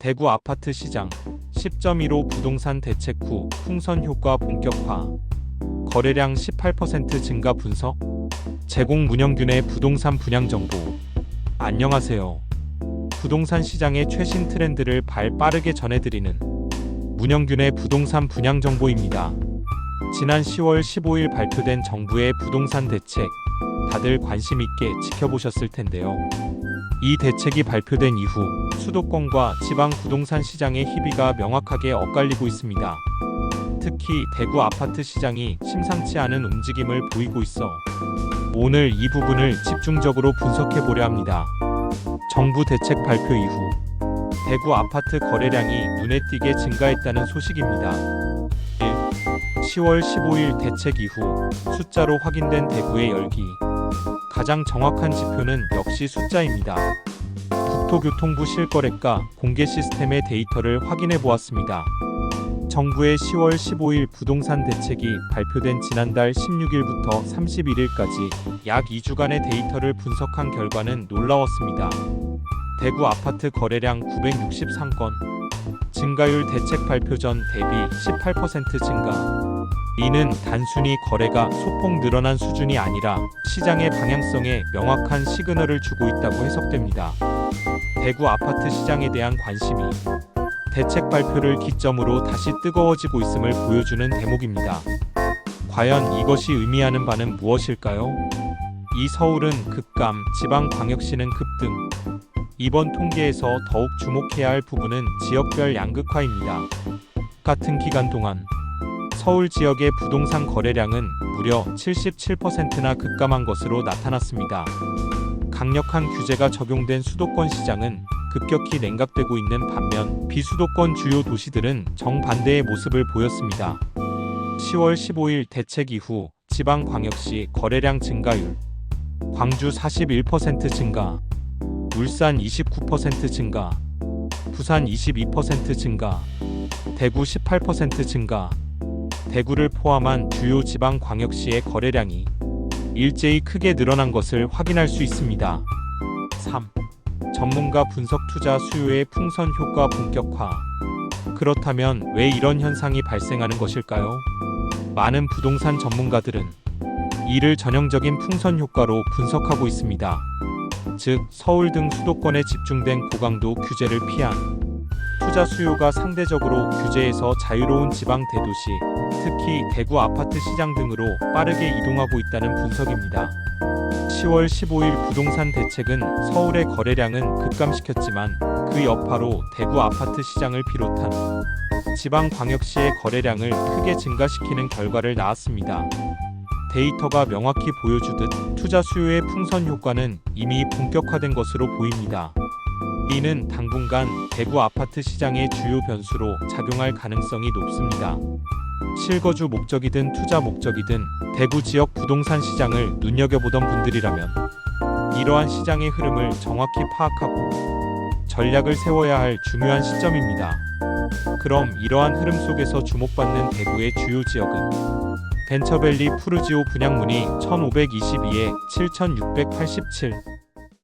대구 아파트 시장 10.15 부동산 대책 후 풍선 효과 본격화. 거래량 18% 증가 분석. 제공 문영균의 부동산 분양 정보. 안녕하세요. 부동산 시장의 최신 트렌드를 빠르게 전해드리는 문영균의 부동산 분양 정보입니다. 지난 10월 15일 발표된 정부의 부동산 대책, 다들 관심 있게 지켜보셨을 텐데요. 이 대책이 발표된 이후 수도권과 지방 부동산 시장의 희비가 명확하게 엇갈리고 있습니다. 특히 대구 아파트 시장이 심상치 않은 움직임을 보이고 있어 오늘 이 부분을 집중적으로 분석해 보려 합니다. 정부 대책 발표 이후 대구 아파트 거래량이 눈에 띄게 증가했다는 소식입니다. 10월 15일 대책 이후 숫자로 확인된 대구의 열기. 가장 정확한 지표는 역시 숫자입니다. 국토교통부 실거래가 공개 시스템의 데이터를 확인해 보았습니다. 정부의 10월 15일 부동산 대책이 발표된 지난달 16일부터 31일까지 약 2주간의 데이터를 분석한 결과는 놀라웠습니다. 대구 아파트 거래량 963건, 증가율 대책 발표 전 대비 18% 증가. 이는 단순히 거래가 소폭 늘어난 수준이 아니라 시장의 방향성에 명확한 시그널을 주고 있다고 해석됩니다. 대구 아파트 시장에 대한 관심이 대책 발표를 기점으로 다시 뜨거워지고 있음을 보여주는 대목입니다. 과연 이것이 의미하는 바는 무엇일까요? 이 서울은 급감, 지방광역시는 급등. 이번 통계에서 더욱 주목해야 할 부분은 지역별 양극화입니다. 같은 기간 동안 서울 지역의 부동산 거래량은 무려 77%나 급감한 것으로 나타났습니다. 강력한 규제가 적용된 수도권 시장은 급격히 냉각되고 있는 반면 비수도권 주요 도시들은 정반대의 모습을 보였습니다. 10월 15일 대책 이후 지방광역시 거래량 증가율. 광주 41% 증가, 울산 29% 증가, 부산 22% 증가, 대구 18% 증가. 대구를 포함한 주요 지방광역시의 거래량이 일제히 크게 늘어난 것을 확인할 수 있습니다. 3. 전문가 분석 투자 수요의 풍선 효과 본격화. 그렇다면 왜 이런 현상이 발생하는 것일까요? 많은 부동산 전문가들은 이를 전형적인 풍선 효과로 분석하고 있습니다. 즉, 서울 등 수도권에 집중된 고강도 규제를 피한 투자 수요가 상대적으로 규제에서 자유로운 지방 대도시, 특히 대구 아파트 시장 등으로 빠르게 이동하고 있다는 분석입니다. 10월 15일 부동산 대책은 서울의 거래량은 급감시켰지만 그 여파로 대구 아파트 시장을 비롯한 지방 광역시의 거래량을 크게 증가시키는 결과를 낳았습니다. 데이터가 명확히 보여주듯 투자 수요의 풍선 효과는 이미 본격화된 것으로 보입니다. 이는 당분간 대구 아파트 시장의 주요 변수로 작용할 가능성이 높습니다. 실거주 목적이든 투자 목적이든 대구 지역 부동산 시장을 눈여겨보던 분들이라면 이러한 시장의 흐름을 정확히 파악하고 전략을 세워야 할 중요한 시점입니다. 그럼 이러한 흐름 속에서 주목받는 대구의 주요 지역은 벤처밸리 푸르지오 분양문의 1522에 7687,